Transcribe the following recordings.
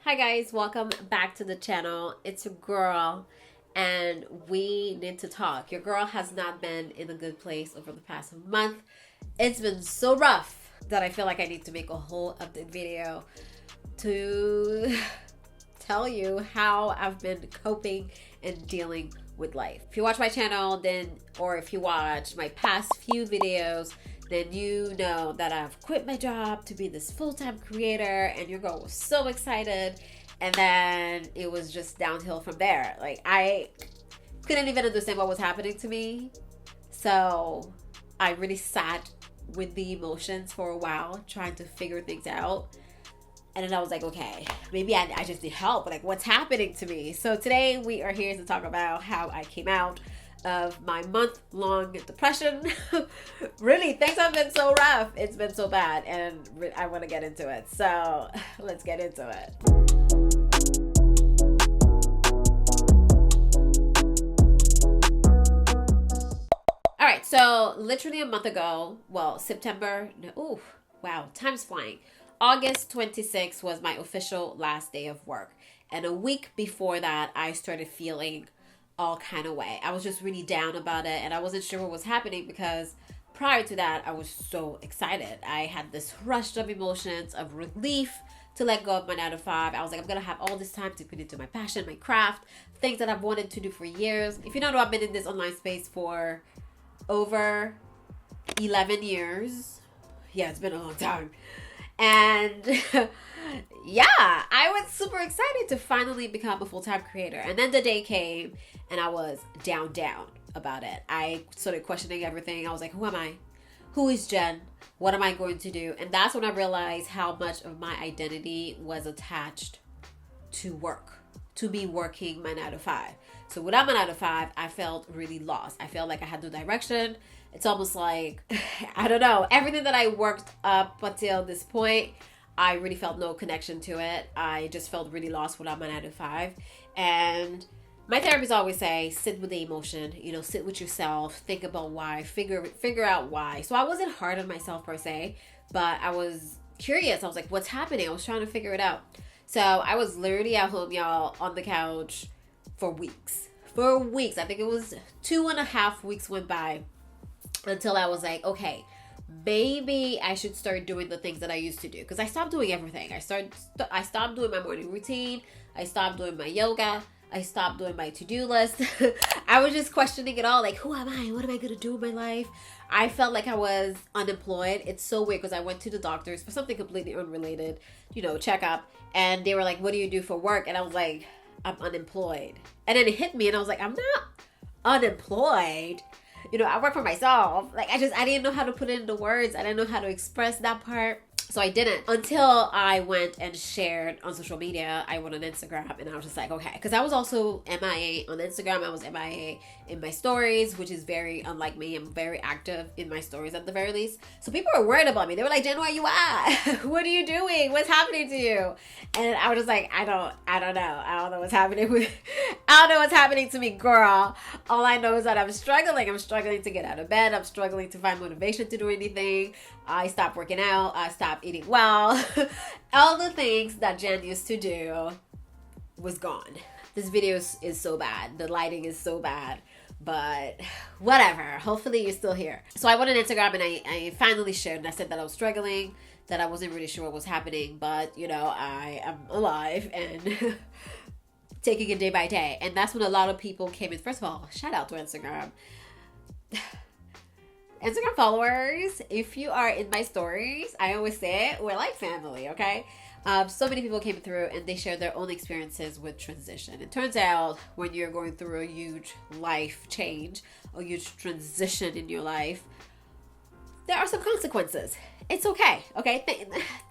Hi guys, welcome back to the channel. It's your girl and we need to talk. Your girl has not been in a good place over the past month. It's been so rough that I feel like I need to make a whole update video to tell you how I've been coping and dealing with life. If you watch my channel or if you watch my past few videos, then you know that I've quit my job to be this full-time creator, and your girl was so excited, and then it was just downhill from there. Like, I couldn't even understand what was happening to me, so I really sat with the emotions for a while trying to figure things out. And then I was like, okay, maybe I just need help. Like, what's happening to me? So today we are here to talk about how I came out of my month-long depression. Really, things have been so rough. It's been so bad, and I want to get into it. So let's get into it. All right, so literally a month ago, well, September, oh, wow, time's flying. August 26th was my official last day of work. And a week before that, I started feeling all kind of way. I was just really down about it, and I wasn't sure what was happening because prior to that, I was so excited. I had this rush of emotions of relief to let go of my 9 to 5. I was like, I'm gonna have all this time to put into my passion, my craft, things that I've wanted to do for years. If you don't know, I've been in this online space for over 11 years. Yeah, it's been a long time. And yeah, I was super excited to finally become a full-time creator. And then the day came and I was down about it. I started questioning everything. I was like, who am I? Who is Jen? What am I going to do? And that's when I realized how much of my identity was attached to work, to me working my 9 to 5. So without my 9 to 5, I felt really lost. I felt like I had no direction. It's almost like, I don't know, everything that I worked up until this point, I really felt no connection to it. I just felt really lost without my 9 to 5. And my therapists always say, sit with the emotion, sit with yourself, think about why, figure out why. So I wasn't hard on myself per se, but I was curious. I was like, what's happening? I was trying to figure it out. So I was literally at home, y'all, on the couch for weeks. I think it was 2.5 weeks went by until I was like, okay, maybe I should start doing the things that I used to do. Because I stopped doing everything. I stopped doing my morning routine. I stopped doing my yoga. I stopped doing my to-do list. I was just questioning it all. Like, who am I? What am I going to do with my life? I felt like I was unemployed. It's so weird because I went to the doctors for something completely unrelated, checkup. And they were like, what do you do for work? And I was like, I'm unemployed. And then it hit me and I was like, I'm not unemployed. I work for myself. Like, I didn't know how to put it into words. I didn't know how to express that part. So I didn't until I went and shared on social media. I went on Instagram and I was just like, okay. Because I was also MIA on Instagram. I was MIA in my stories, which is very unlike me. I'm very active in my stories at the very least. So people were worried about me. They were like, Jen, where you at? What are you doing? What's happening to you? And I was just like, I don't know. I don't know what's happening I don't know what's happening to me, girl. All I know is that I'm struggling. I'm struggling to get out of bed. I'm struggling to find motivation to do anything. I stopped working out. I stopped eating well. All the things that Jen used to do was gone. This video is so bad. The lighting is so bad. But whatever. Hopefully you're still here. So I went on Instagram and I finally shared and I said that I was struggling, that I wasn't really sure what was happening. But, I am alive and taking it day by day. And that's when a lot of people came in. First of all, shout out to Instagram. Instagram followers, if you are in my stories, I always say it, we're like family, okay? So many people came through and they shared their own experiences with transition. It turns out when you're going through a huge life change, a huge transition in your life, there are some consequences. It's okay, okay?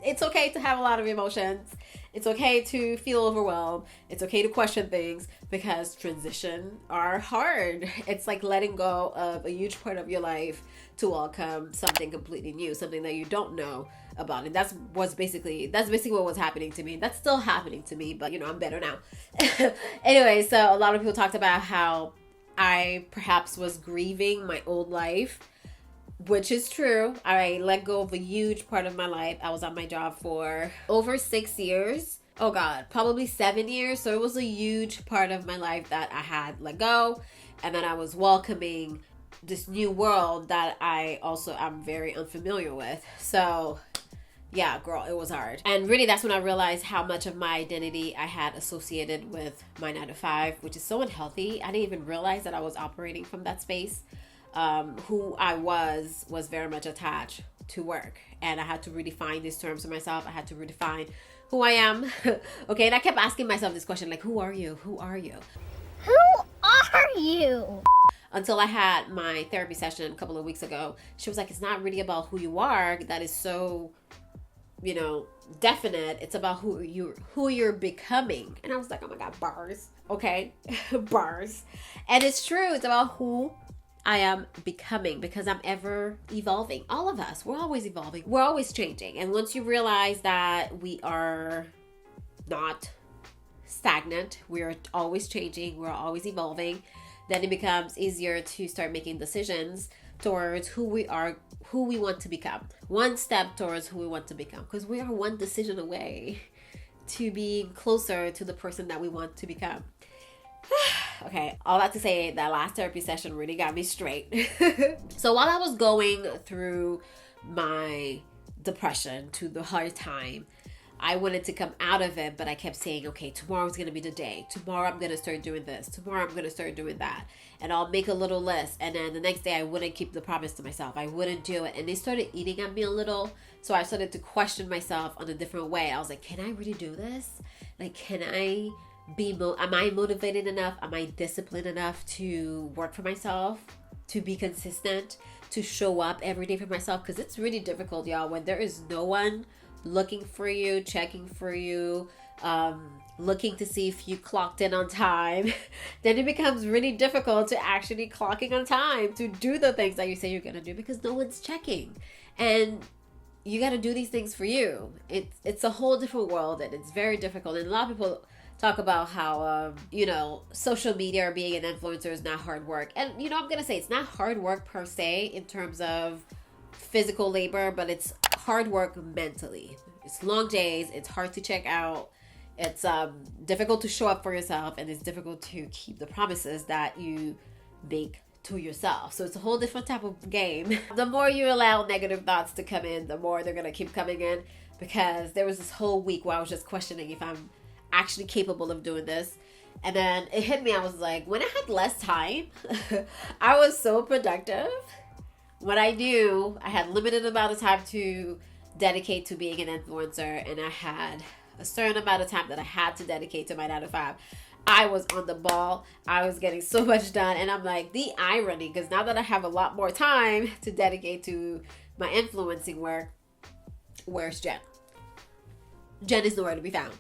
It's okay to have a lot of emotions. It's okay to feel overwhelmed. It's okay to question things because transition are hard. It's like letting go of a huge part of your life to welcome something completely new, something that you don't know about. And that's basically what was happening to me. That's still happening to me, but I'm better now. Anyway, so a lot of people talked about how I perhaps was grieving my old life, which is true. I let go of a huge part of my life. I was on my job for over 6 years. oh God, probably 7 years. So it was a huge part of my life that I had let go, and then I was welcoming this new world that I also am very unfamiliar with. So yeah, girl, it was hard. And really, that's when I realized how much of my identity I had associated with my 9 to 5, which is so unhealthy. I didn't even realize that I was operating from that space. Who I was very much attached to work. And I had to redefine these terms for myself. I had to redefine who I am. Okay, and I kept asking myself this question, like, who are you? Who are you? Who are you? Until I had my therapy session a couple of weeks ago. She was like, it's not really about who you are. That is so, definite. It's about who you're becoming. And I was like, oh my God, bars. Okay. Bars. And it's true. It's about who I am becoming, because I'm ever evolving. All of us, we're always evolving. We're always changing. And once you realize that we are not stagnant, we're always changing, we're always evolving, then it becomes easier to start making decisions towards who we are, who we want to become. One step towards who we want to become, because we are one decision away to being closer to the person that we want to become. Okay, all that to say, that last therapy session really got me straight. So while I was going through my depression, to the hard time, I wanted to come out of it, but I kept saying, okay, tomorrow's going to be the day. Tomorrow I'm going to start doing this. Tomorrow I'm going to start doing that. And I'll make a little list. And then the next day I wouldn't keep the promise to myself. I wouldn't do it. And they started eating at me a little. So I started to question myself on a different way. I was like, can I really do this? Like, can I am I motivated enough? Am I disciplined enough to work for myself? To be consistent? To show up every day for myself? Because it's really difficult, y'all, when there is no one looking for you, checking for you, looking to see if you clocked in on time. Then it becomes really difficult to actually clocking on time to do the things that you say you're gonna do, because no one's checking. And you got to do these things for you. It's a whole different world, and it's very difficult. And a lot of people talk about how social media or being an influencer is not hard work. And I'm gonna say it's not hard work per se in terms of physical labor, but it's hard work mentally. It's long days, it's hard to check out, it's difficult to show up for yourself, and it's difficult to keep the promises that you make to yourself. So it's a whole different type of game. The more you allow negative thoughts to come in, the more they're gonna keep coming in, because there was this whole week where I was just questioning if I'm actually capable of doing this. And then it hit me. I was like, when I had less time, I was so productive. When I knew I had limited amount of time to dedicate to being an influencer, and I had a certain amount of time that I had to dedicate to my 9 to 5, I was on the ball. I was getting so much done. And I'm like, the irony, because now that I have a lot more time to dedicate to my influencing work, where's Jen? Jen is nowhere to be found.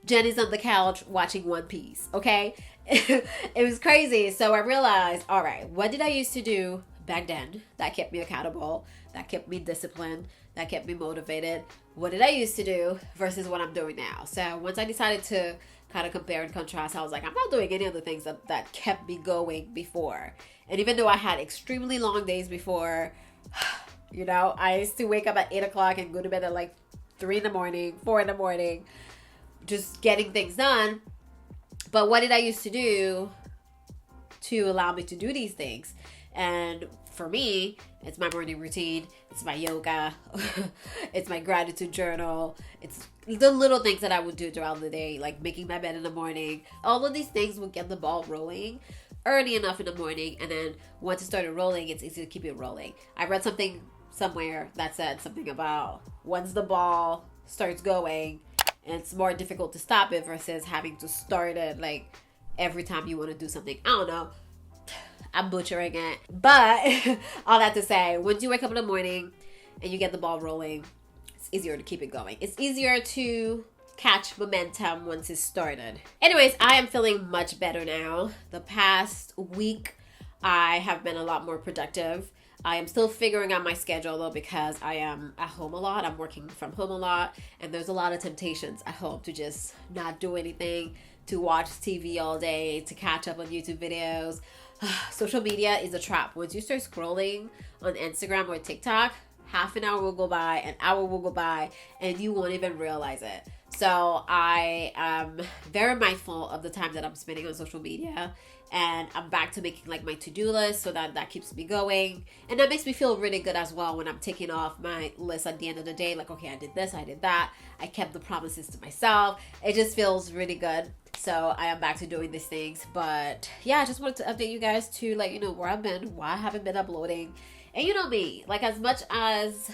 Jen is on the couch watching One Piece, okay? It was crazy. So I realized, all right, what did I used to do back then that kept me accountable, that kept me disciplined, that kept me motivated? What did I used to do versus what I'm doing now? So once I decided to kind of compare and contrast, I was like, I'm not doing any of the things that kept me going before. And even though I had extremely long days before, I used to wake up at 8 o'clock and go to bed at like 3 in the morning, 4 in the morning, just getting things done. But what did I used to do to allow me to do these things? And for me, it's my morning routine, it's my yoga, it's my gratitude journal, it's the little things that I would do throughout the day, like making my bed in the morning. All of these things would get the ball rolling early enough in the morning, and then once it started rolling, it's easy to keep it rolling. I read something somewhere that said something about once the ball starts going, and it's more difficult to stop it versus having to start it like every time you want to do something. I don't know. I'm butchering it. But all that to say, once you wake up in the morning and you get the ball rolling, it's easier to keep it going. It's easier to catch momentum once it's started. Anyways, I am feeling much better now. The past week, I have been a lot more productive. I am still figuring out my schedule though, because I am at home a lot. I'm working from home a lot, and there's a lot of temptations at home to just not do anything, to watch TV all day, to catch up on YouTube videos. Social media is a trap. Once you start scrolling on Instagram or TikTok, half an hour will go by, an hour will go by, and you won't even realize it. So I am very mindful of the time that I'm spending on social media, and I'm back to making like my to-do list, so that keeps me going, and that makes me feel really good as well when I'm ticking off my list at the end of the day, like, okay, I did this, I did that, I kept the promises to myself. It just feels really good. So I am back to doing these things. But yeah, I just wanted to update you guys to let you know where I've been, why I haven't been uploading. And you know me, like, as much as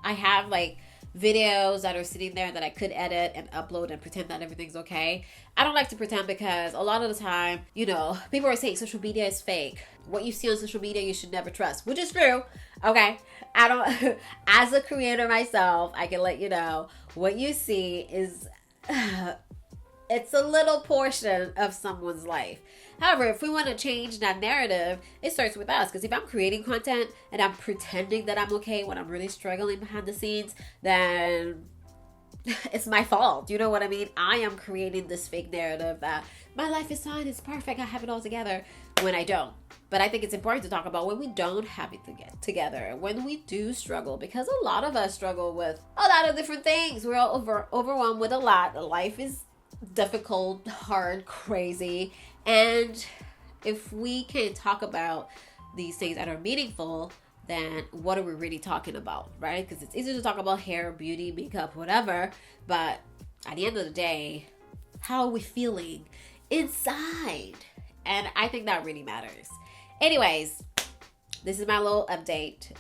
I have like videos that are sitting there that I could edit and upload and pretend that everything's okay, I don't like to pretend, because a lot of the time, you know, people are saying social media is fake. What you see on social media you should never trust, which is true. Okay, I don't as a creator myself, I can let you know what you see is it's a little portion of someone's life. However, if we want to change that narrative, it starts with us. Because if I'm creating content and I'm pretending that I'm okay when I'm really struggling behind the scenes, then it's my fault. You know what I mean? I am creating this fake narrative that my life is fine, it's perfect, I have it all together, when I don't. But I think it's important to talk about when we don't have it together, when we do struggle, because a lot of us struggle with a lot of different things. We're all overwhelmed with a lot. Life is difficult, hard, crazy, and if we can't talk about these things that are meaningful, then what are we really talking about, right? Because it's easy to talk about hair, beauty, makeup, whatever, but at the end of the day, how are we feeling inside? And I think that really matters. Anyways, this is my little update.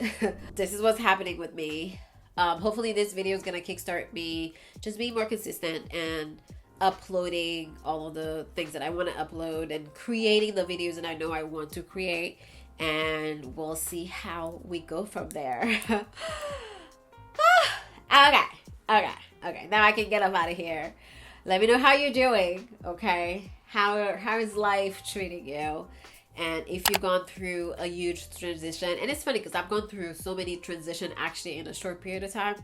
This is what's happening with me. Hopefully this video is gonna kickstart me just being more consistent and uploading all of the things that I want to upload and creating the videos that I know I want to create, and we'll see how we go from there. Okay, now I can get up out of here. Let me know how you're doing, okay? How is life treating you? And if you've gone through a huge transition, and it's funny because I've gone through so many transitions actually in a short period of time.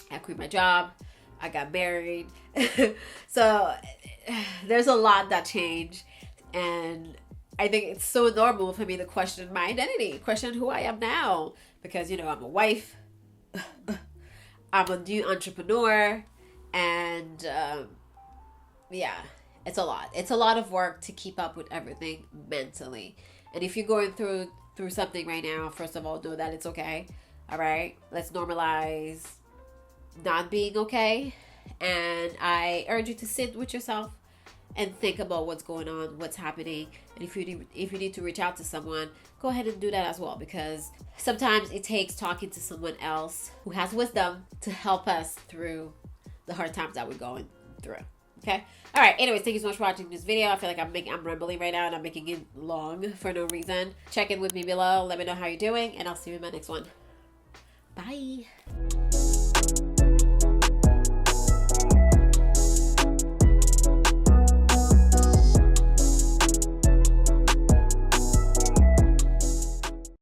I quit my job, I got married. So there's a lot that changed, and I think it's so normal for me to question my identity, question who I am now, because, you know, I'm a wife, I'm a new entrepreneur, and yeah, it's a lot. It's a lot of work to keep up with everything mentally. And if you're going through something right now, first of all, know that it's okay. All right, let's normalize not being okay. And I urge you to sit with yourself and think about what's going on, what's happening. And if you need to reach out to someone, go ahead and do that as well, because sometimes it takes talking to someone else who has wisdom to help us through the hard times that we're going through. Okay. All right. Anyways, thank you so much for watching this video. I feel like I'm rambling right now, and I'm making it long for no reason. Check in with me below. Let me know how you're doing, and I'll see you in my next one. Bye.